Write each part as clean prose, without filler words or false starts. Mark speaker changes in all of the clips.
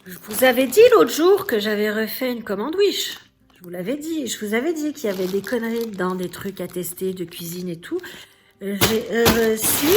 Speaker 1: Je vous avais dit l'autre jour que j'avais refait une commande Wish. Je vous l'avais dit. Je vous avais dit qu'il y avait des conneries dedans, des trucs à tester, de cuisine et tout. J'ai reçu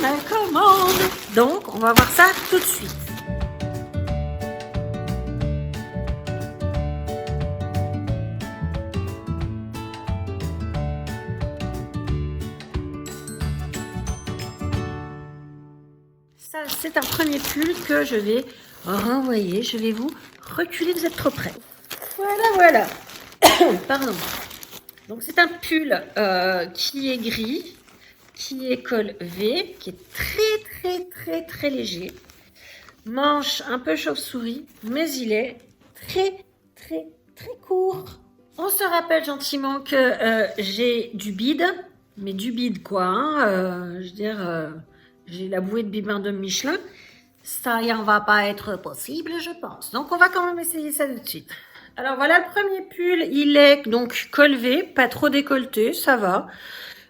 Speaker 1: ma commande. Donc, on va voir ça tout de suite. Ça, c'est un premier pull que je vais renvoyer. Je vais vous reculer, vous êtes trop près. Voilà. Pardon. Donc, c'est un pull qui est gris, qui est col V, qui est très léger. Manche un peu chauve-souris, mais il est très court. On se rappelle gentiment que j'ai du bide, mais du bide quoi, hein, je veux dire, j'ai la bouée de bibin de Michelin. Ça y en va pas être possible, je pense. Donc on va quand même essayer ça tout de suite. Alors voilà le premier pull, il est donc col V, pas trop décolleté, ça va.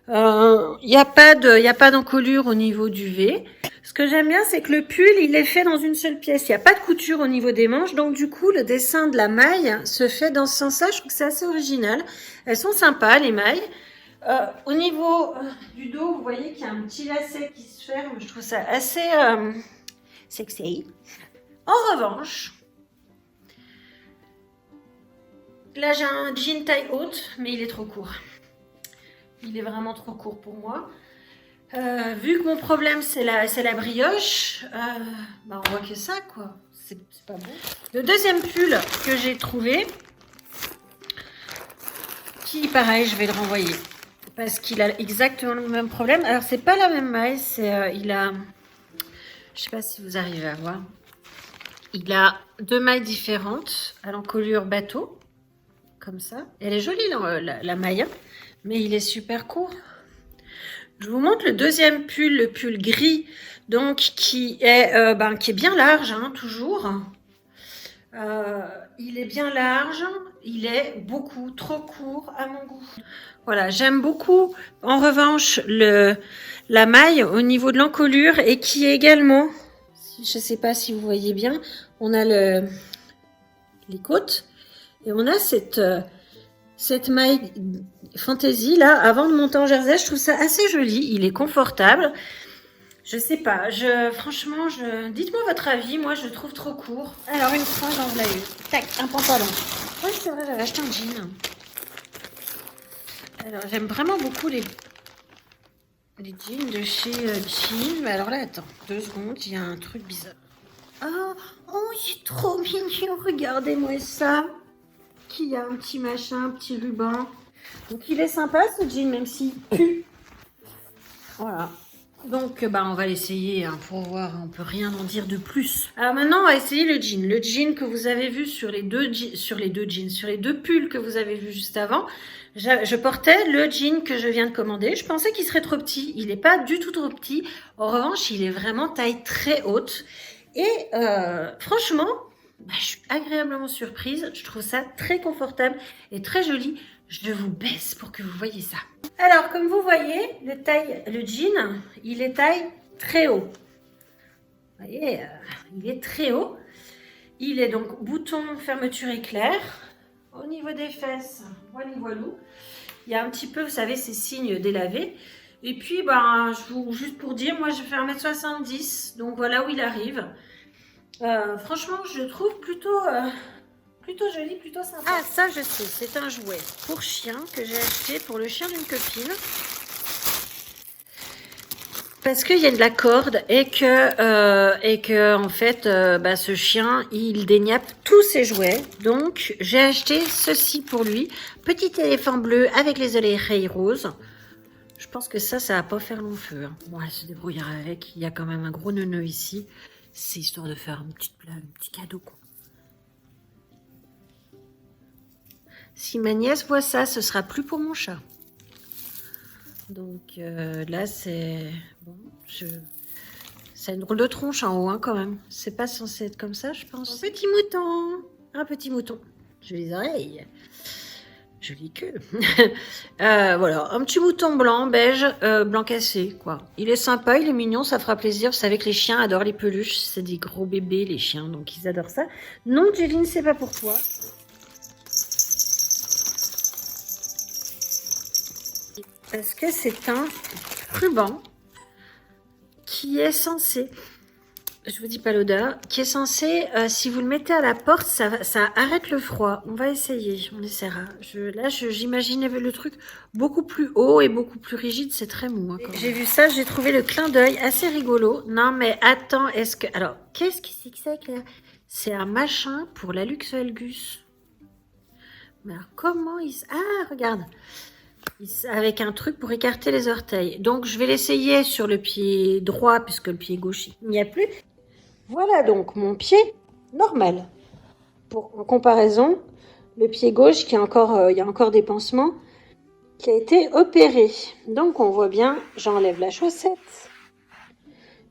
Speaker 1: Il n'y a pas d'encolure au niveau du V. Ce que j'aime bien, c'est que le pull, il est fait dans une seule pièce. Il n'y a pas de couture au niveau des manches. Donc, du coup, le dessin de la maille se fait dans ce sens-là. Je trouve que c'est assez original. Elles sont sympas, les mailles. Au niveau du dos, vous voyez qu'il y a un petit lacet qui se ferme. Je trouve ça assez sexy. En revanche, là, j'ai un jean taille haute, mais il est trop court. Il est vraiment trop court pour moi. Vu que mon problème c'est la brioche, on voit que ça quoi, c'est pas bon. Le deuxième pull que j'ai trouvé, qui pareil je vais le renvoyer parce qu'il a exactement le même problème. Alors c'est pas la même maille, il a, je sais pas si vous arrivez à voir, il a deux mailles différentes à l'encolure bateau, comme ça. Elle est jolie la maille, mais il est super court. Je vous montre le deuxième pull, le pull gris, donc qui est bien large, hein, toujours. Il est bien large, il est beaucoup trop court à mon goût. Voilà, j'aime beaucoup en revanche la maille au niveau de l'encolure et qui est également, je ne sais pas si vous voyez bien, on a les côtes et on a cette maille fantaisie là, avant de monter en jersey, je trouve ça assez joli. Il est confortable. Je sais pas, franchement, dites-moi votre avis. Moi, je le trouve trop court. Alors, une fois, j'en voulais eu. Tac, un pantalon. Oui, c'est vrai, j'avais acheté un jean. Alors, j'aime vraiment beaucoup les jeans de chez Jean. Mais alors là, attends, 2 secondes, il y a un truc bizarre. Oh, il est trop mignon. Regardez-moi ça. Qui a un petit machin, un petit ruban. Donc il est sympa ce jean, même s'il pue. Voilà. Donc on va l'essayer hein, pour voir, on peut rien en dire de plus. Alors maintenant on va essayer le jean. Le jean que vous avez vu sur les deux pulls que vous avez vu juste avant. Je portais le jean que je viens de commander. Je pensais qu'il serait trop petit. Il n'est pas du tout trop petit. En revanche, il est vraiment taille très haute. Et franchement, je suis agréablement surprise. Je trouve ça très confortable et très joli. Je vous baisse pour que vous voyez ça. Alors, comme vous voyez, le jean, il est taille très haut. Vous voyez, il est très haut. Il est donc bouton fermeture éclair. Au niveau des fesses, voilou. Il y a un petit peu, vous savez, ces signes délavés. Et puis, juste pour dire, moi, je fais 1m70. Donc, voilà où il arrive. Franchement, je le trouve plutôt joli, plutôt sympa. Ah, ça, je sais, c'est un jouet pour chien que j'ai acheté pour le chien d'une copine. Parce qu'il y a de la corde et que en fait, ce chien, il déniappe tous ses jouets. Donc, j'ai acheté ceci pour lui. Petit éléphant bleu avec les oreilles roses. Je pense que ça va pas faire long feu. Hein. Bon, elle se débrouillera avec. Il y a quand même un gros neuneu ici. C'est histoire de faire un petit cadeau, quoi. Si ma nièce voit ça, ce sera plus pour mon chat. Donc là, c'est... Bon, c'est une drôle de tronche en haut, hein, quand même. C'est pas censé être comme ça, je pense. Un petit mouton. Un petit mouton. J'ai les oreilles. Jolie queue. Voilà, un petit mouton blanc, beige, blanc cassé, quoi. Il est sympa, il est mignon, ça fera plaisir. Vous savez que les chiens adorent les peluches. C'est des gros bébés, les chiens, donc ils adorent ça. Non, Juline, c'est pas pour toi. Parce que c'est un ruban qui est censé... Je vous dis pas l'odeur, qui est censé, si vous le mettez à la porte, ça arrête le froid. On va essayer, on essaiera. J'imaginais le truc beaucoup plus haut et beaucoup plus rigide, c'est très mou. Hein, j'ai vu ça, j'ai trouvé le clin d'œil assez rigolo. Non mais attends, est-ce que... Alors, qu'est-ce que c'est que ça, Claire? C'est un machin pour la Luxelgus. Mais alors, comment il... Ah, regarde, avec un truc pour écarter les orteils. Donc, je vais l'essayer sur le pied droit, puisque le pied gauche, il n'y a plus. Voilà donc mon pied normal. En comparaison, le pied gauche qui a encore, il y a encore des pansements, qui a été opéré. Donc on voit bien, j'enlève la chaussette.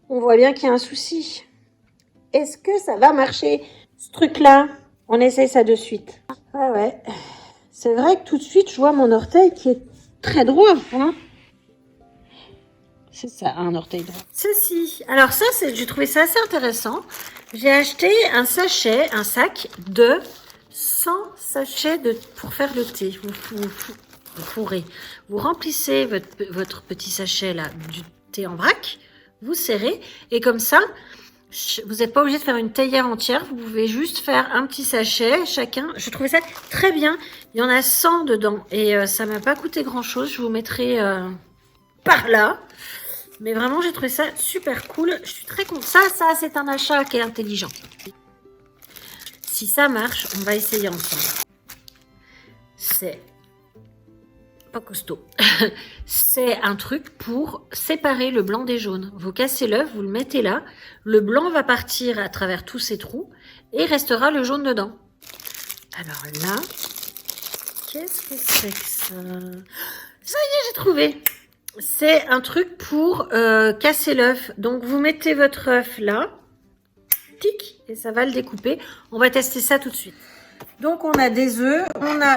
Speaker 1: On voit bien qu'il y a un souci. Est-ce que ça va marcher, ce truc-là? On essaye ça de suite. Ah ouais, c'est vrai que tout de suite, je vois mon orteil qui est très droit. Hein, c'est ça, un orteil droit. Ceci. Alors ça, j'ai trouvé ça assez intéressant. J'ai acheté un sachet, un sac de 100 sachets pour faire le thé. Vous fourrez. Vous remplissez votre petit sachet là du thé en vrac. Vous serrez. Et comme ça, vous n'êtes pas obligé de faire une théière entière. Vous pouvez juste faire un petit sachet chacun. Je trouvais ça très bien. Il y en a 100 dedans. Et ça m'a pas coûté grand chose. Je vous mettrai par là. Mais vraiment, j'ai trouvé ça super cool. Je suis très contente. Ça, c'est un achat qui est intelligent. Si ça marche, on va essayer ensemble. C'est pas costaud. C'est un truc pour séparer le blanc des jaunes. Vous cassez l'œuf, vous le mettez là. Le blanc va partir à travers tous ces trous et il restera le jaune dedans. Alors là, qu'est-ce que c'est que ça? Ça y est, j'ai trouvé. C'est un truc pour casser l'œuf. Donc, vous mettez votre œuf là. Tic. Et ça va le découper. On va tester ça tout de suite. Donc, on a des œufs.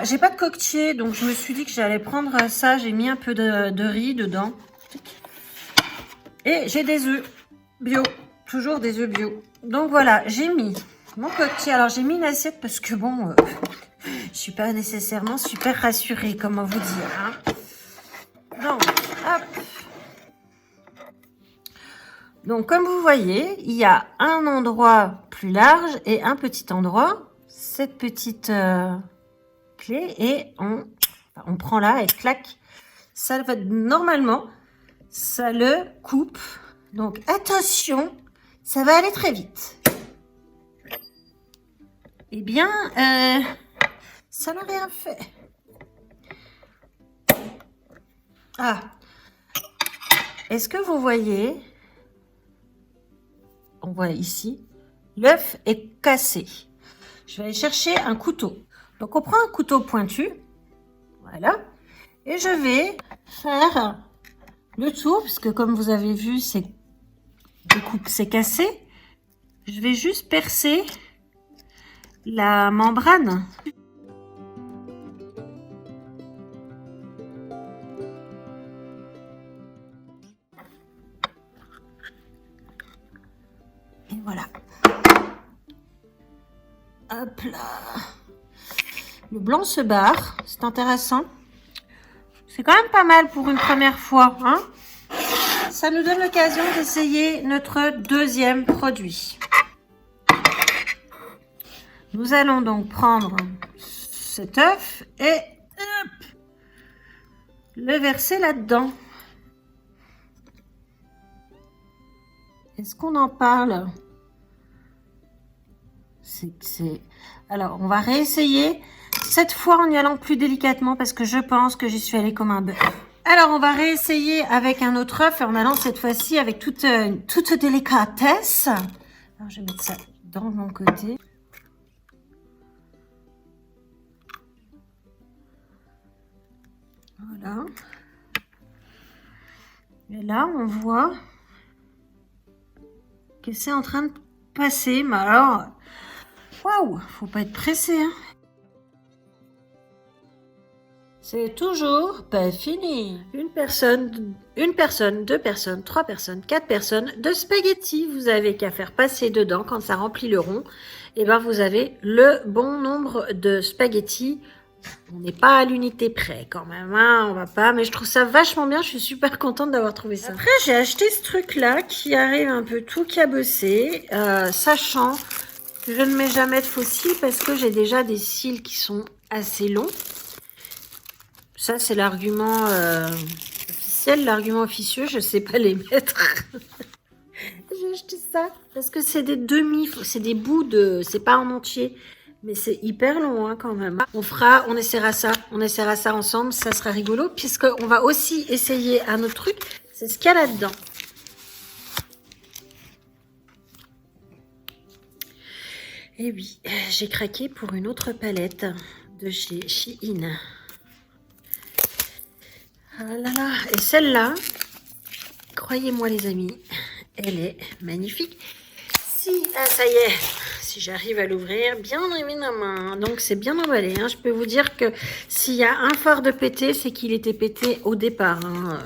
Speaker 1: J'ai pas de coquetier. Donc, je me suis dit que j'allais prendre ça. J'ai mis un peu de riz dedans. Et j'ai des œufs bio. Toujours des œufs bio. Donc, voilà. J'ai mis mon coquetier. Alors, j'ai mis une assiette parce que bon... je suis pas nécessairement super rassurée. Comment vous dire, hein. Donc, hop. Donc, comme vous voyez, il y a un endroit plus large et un petit endroit. Cette petite clé et on prend là et clac. Ça va normalement, ça le coupe. Donc, attention, ça va aller très vite. Eh bien, ça n'a rien fait. Ah, est-ce que vous voyez, on voit ici, l'œuf est cassé. Je vais aller chercher un couteau. Donc, on prend un couteau pointu, voilà, et je vais faire le tour, parce que comme vous avez vu, c'est cassé. Je vais juste percer la membrane. Et voilà. Hop là. Le blanc se barre. C'est intéressant. C'est quand même pas mal pour une première fois, hein. Ça nous donne l'occasion d'essayer notre deuxième produit. Nous allons donc prendre cet œuf et hop, le verser là-dedans. Est-ce qu'on en parle? Alors, on va réessayer. Cette fois, en y allant plus délicatement parce que je pense que j'y suis allée comme un bœuf. Alors, on va réessayer avec un autre œuf en allant cette fois-ci avec toute délicatesse. Alors, je vais mettre ça dans mon côté. Voilà. Et là, on voit que c'est en train de passer. Mais alors, waouh, faut pas être pressé, hein. C'est toujours pas fini. Une personne, deux personnes, trois personnes, quatre personnes de spaghettis. Vous avez qu'à faire passer dedans quand ça remplit le rond. Et ben vous avez le bon nombre de spaghettis. On n'est pas à l'unité près quand même, hein, on va pas. Mais je trouve ça vachement bien. Je suis super contente d'avoir trouvé ça. Après, j'ai acheté ce truc-là qui arrive un peu tout cabossé, sachant que je ne mets jamais de faux cils parce que j'ai déjà des cils qui sont assez longs. Ça, c'est l'argument officiel, l'argument officieux. Je sais pas les mettre. J'ai acheté ça parce que c'est des c'est des bouts de, c'est pas en entier, mais c'est hyper long hein, quand même. On essaiera ça ensemble. Ça sera rigolo puisque on va aussi essayer un autre truc. C'est ce qu'il y a là-dedans. Et oui, j'ai craqué pour une autre palette de chez Shein. Ah là là, et celle-là, croyez-moi les amis, elle est magnifique. Ça y est, si j'arrive à l'ouvrir, bien évidemment. Donc c'est bien emballé. Hein. Je peux vous dire que s'il y a un phare de pété, c'est qu'il était pété au départ. Hein.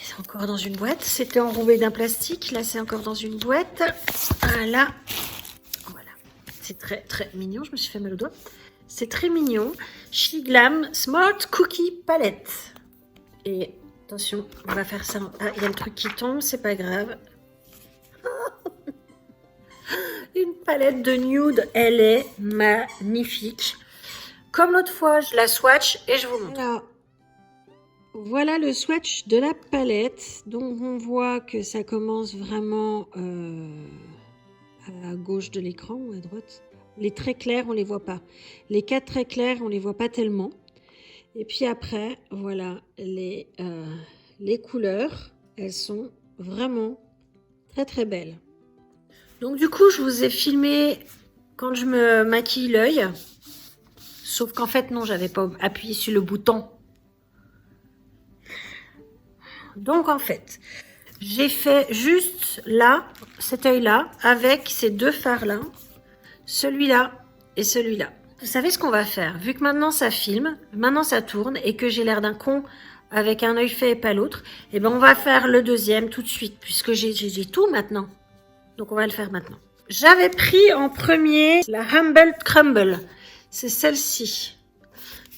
Speaker 1: C'est encore dans une boîte. C'était enrobé d'un plastique. Là, c'est encore dans une boîte. Voilà. Voilà. C'est très très mignon. Je me suis fait mal au doigt. C'est très mignon. Shiglam Smart Cookie Palette. Et attention, on va faire ça. Ah, il y a le truc qui tombe, c'est pas grave. Une palette de nude, elle est magnifique. Comme l'autre fois, je la swatch et je vous montre. Voilà le swatch de la palette. Donc on voit que ça commence vraiment à gauche de l'écran ou à droite. Les traits clairs, on les voit pas. Les 4 traits clairs, on les voit pas tellement. Et puis après, voilà, les couleurs, elles sont vraiment très très belles. Donc du coup, je vous ai filmé quand je me maquille l'œil. Sauf qu'en fait, non, j'avais pas appuyé sur le bouton. Donc en fait, j'ai fait juste là, cet œil-là, avec ces deux fards-là, celui-là et celui-là. Vous savez ce qu'on va faire? Vu que maintenant ça filme, maintenant ça tourne et que j'ai l'air d'un con avec un œil fait et pas l'autre, eh ben on va faire le deuxième tout de suite puisque j'ai tout maintenant. Donc on va le faire maintenant. J'avais pris en premier la Humble Crumble. C'est celle-ci.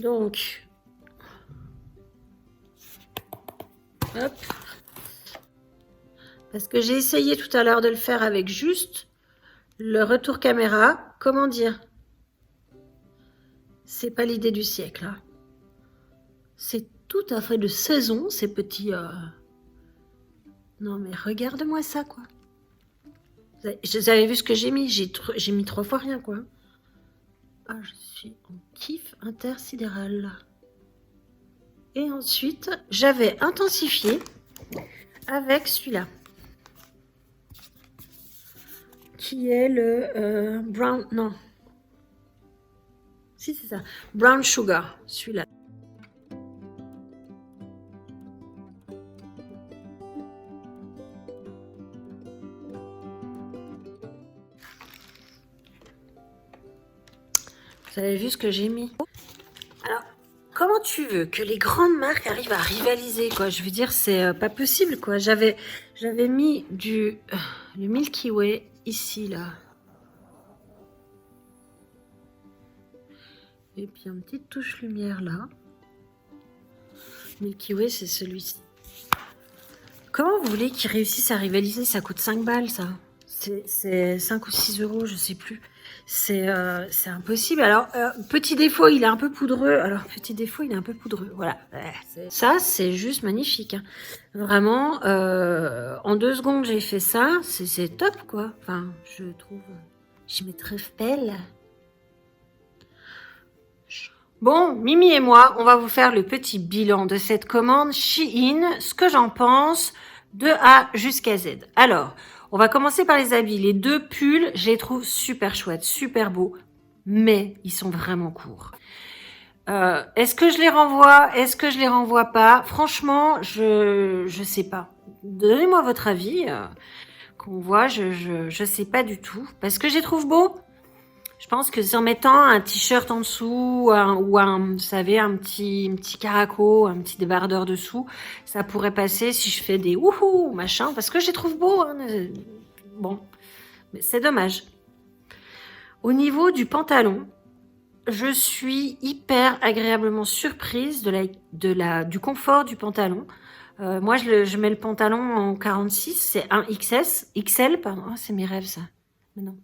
Speaker 1: Donc, hop. Parce que j'ai essayé tout à l'heure de le faire avec juste le retour caméra. Comment dire? C'est pas l'idée du siècle. Hein. C'est tout à fait de saison, ces petits... Non mais regarde-moi ça, quoi. Vous avez vu ce que j'ai mis? J'ai mis 3 fois rien, quoi. Ah, je suis en kiff intersidéral, là. Et ensuite, j'avais intensifié avec celui-là. Qui est le brown... Non. Si, c'est ça. Brown Sugar, celui-là. Vous avez vu ce que j'ai mis? Alors, comment tu veux que les grandes marques arrivent à rivaliser, quoi? Je veux dire, c'est pas possible, quoi. J'avais mis le Milky Way ici, là. Et puis une petite touche lumière, là. Milky Way, c'est celui-ci. Comment vous voulez qu'ils réussissent à rivaliser? Ça coûte 5 balles, ça. C'est 5 ou 6 euros, je sais plus. C'est impossible. Alors, petit défaut, il est un peu poudreux. Voilà. Ça, c'est juste magnifique. Hein. Vraiment, en 2 secondes, j'ai fait ça. C'est top, quoi. Enfin, je trouve... Je me trouve belle. Bon, Mimi et moi, on va vous faire le petit bilan de cette commande Shein, ce que j'en pense de A jusqu'à Z. Alors, on va commencer par les habits. Les 2 pulls, je les trouve super chouettes, super beaux, mais ils sont vraiment courts. Est-ce que je les renvoie? Est-ce que je les renvoie pas? Franchement, je sais pas. Donnez-moi votre avis. Qu'on voit, je sais pas du tout. Parce que je les trouve beaux. Je pense que c'est en mettant un t-shirt en dessous ou vous savez, un petit caraco, un petit débardeur dessous, ça pourrait passer si je fais des wouhou machin, parce que je les trouve beaux. Hein. Bon, mais c'est dommage. Au niveau du pantalon, je suis hyper agréablement surprise du confort du pantalon. Moi, je mets le pantalon en 46, c'est un XL, pardon. Oh, c'est mes rêves, ça. Mais non.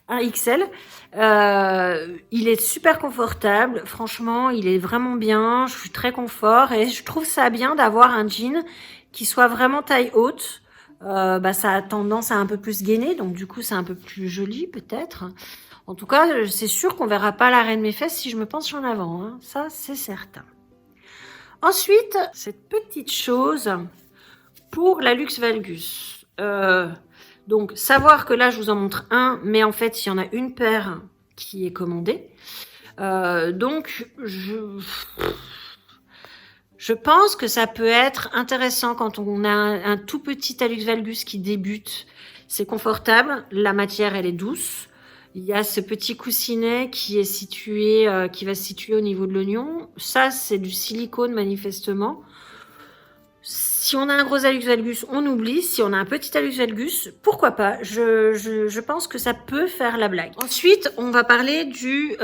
Speaker 1: Un XL. Il est super confortable. Franchement, il est vraiment bien. Je suis très confort et je trouve ça bien d'avoir un jean qui soit vraiment taille haute. Ça a tendance à un peu plus gainer, donc du coup, c'est un peu plus joli, peut-être. En tout cas, c'est sûr qu'on verra pas l'arrêt de mes fesses si je me penche en avant. Hein. Ça, c'est certain. Ensuite, cette petite chose pour la Luxe Valgus. Donc, savoir que là, je vous en montre un, mais en fait, il y en a une paire qui est commandée. Donc, je pense que ça peut être intéressant quand on a un tout petit Luxe Valgus qui débute. C'est confortable, la matière, elle est douce. Il y a ce petit coussinet qui est situé, qui va se situer au niveau de l'oignon. Ça, c'est du silicone manifestement. Si on a un gros hallux valgus, on oublie. Si on a un petit hallux valgus, pourquoi pas. Je pense que ça peut faire la blague. Ensuite, on va parler du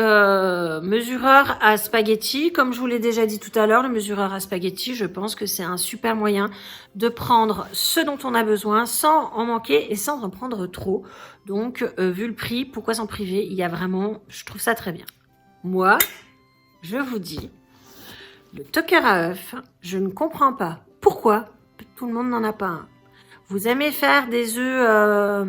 Speaker 1: mesureur à spaghetti. Comme je vous l'ai déjà dit tout à l'heure, le mesureur à spaghetti, je pense que c'est un super moyen de prendre ce dont on a besoin sans en manquer et sans en prendre trop. Donc, vu le prix, pourquoi s'en priver? Il y a vraiment, je trouve ça très bien. Moi, je vous dis, le toker à œuf, je ne comprends pas. Pourquoi tout le monde n'en a pas un? Vous aimez faire des œufs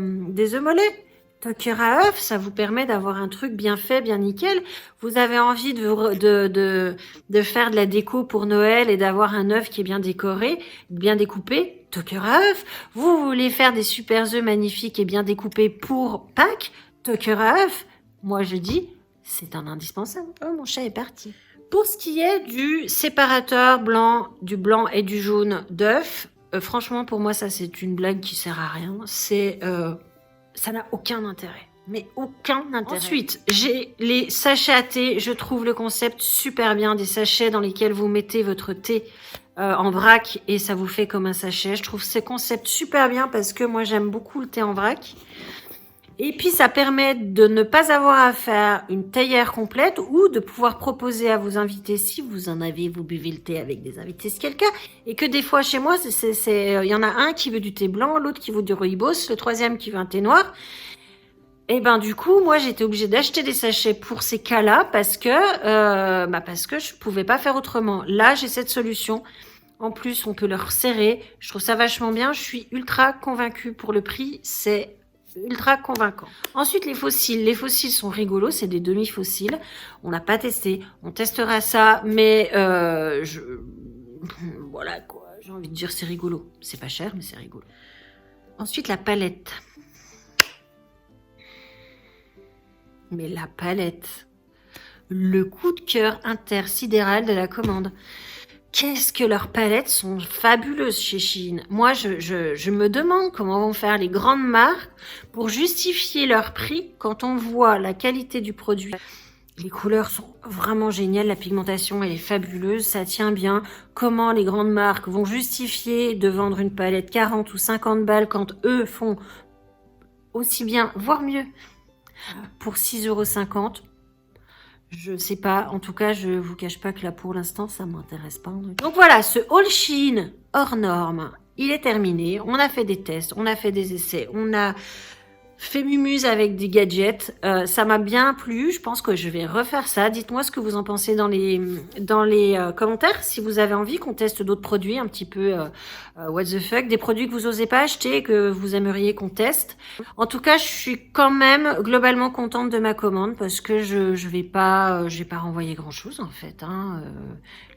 Speaker 1: mollets? Toker à œuf, ça vous permet d'avoir un truc bien fait, bien nickel. Vous avez envie de faire de la déco pour Noël et d'avoir un œuf qui est bien décoré, bien découpé. Toker à œuf. Vous voulez faire des super œufs magnifiques et bien découpés pour Pâques? Toker à œuf. Moi, je dis, c'est un indispensable. Oh, mon chat est parti. Pour ce qui est du séparateur du blanc et du jaune d'œuf, franchement, pour moi, ça, c'est une blague qui sert à rien. Ça n'a aucun intérêt. Mais aucun intérêt. Ensuite, j'ai les sachets à thé. Je trouve le concept super bien. Des sachets dans lesquels vous mettez votre thé en vrac et ça vous fait comme un sachet. Je trouve ce concept super bien parce que moi, j'aime beaucoup le thé en vrac. Et puis, ça permet de ne pas avoir à faire une théière complète ou de pouvoir proposer à vos invités, si vous en avez, vous buvez le thé avec des invités, c'est quelqu'un. Et que des fois, chez moi, il y en a un qui veut du thé blanc, l'autre qui veut du rooibos, le troisième qui veut un thé noir. Et ben, du coup, moi, j'étais obligée d'acheter des sachets pour ces cas-là parce que je pouvais pas faire autrement. Là, j'ai cette solution. En plus, on peut leur serrer. Je trouve ça vachement bien. Je suis ultra convaincue pour le prix. C'est ultra convaincant. Ensuite, les fossiles. Les fossiles sont rigolos, c'est des demi-fossiles. On n'a pas testé. On testera ça, mais voilà quoi. J'ai envie de dire c'est rigolo. C'est pas cher, mais c'est rigolo. Ensuite, la palette. Mais la palette. Le coup de cœur intersidéral de la commande. Qu'est-ce que leurs palettes sont fabuleuses chez Shein. Moi, je me demande comment vont faire les grandes marques pour justifier leur prix quand on voit la qualité du produit. Les couleurs sont vraiment géniales, la pigmentation elle est fabuleuse, ça tient bien. Comment les grandes marques vont justifier de vendre une palette 40 ou 50 balles quand eux font aussi bien, voire mieux, pour 6,50 €. Je sais pas, en tout cas, je vous cache pas que là, pour l'instant, ça m'intéresse pas. Donc voilà, ce haul Shein hors norme, il est terminé. On a fait des tests, on a fait des essais, on a fait mumuse avec des gadgets. Ça m'a bien plu, je pense que je vais refaire ça. Dites-moi ce que vous en pensez dans les commentaires, si vous avez envie qu'on teste d'autres produits, un petit peu what the fuck, des produits que vous osez pas acheter, que vous aimeriez qu'on teste. En tout cas, je suis quand même globalement contente de ma commande parce que je vais pas renvoyer grand chose en fait. Hein.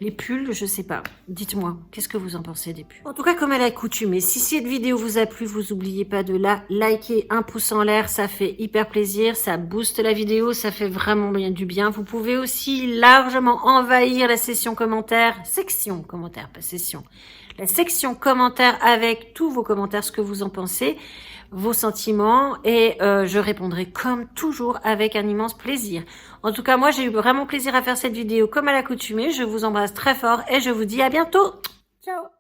Speaker 1: Les pulls, je sais pas. Dites-moi, qu'est-ce que vous en pensez des pulls? En tout cas, comme à l'accoutumée, si cette vidéo vous a plu, vous oubliez pas de la liker, un pouce en l'air, ça fait hyper plaisir, ça booste la vidéo, ça fait vraiment bien du bien. Vous pouvez aussi largement envahir la section commentaires, pas session, la section commentaires avec tous vos commentaires, ce que vous en pensez. vos sentiments et je répondrai comme toujours avec un immense plaisir. En tout cas, moi, j'ai eu vraiment plaisir à faire cette vidéo comme à l'accoutumée. Je vous embrasse très fort et je vous dis à bientôt. Ciao.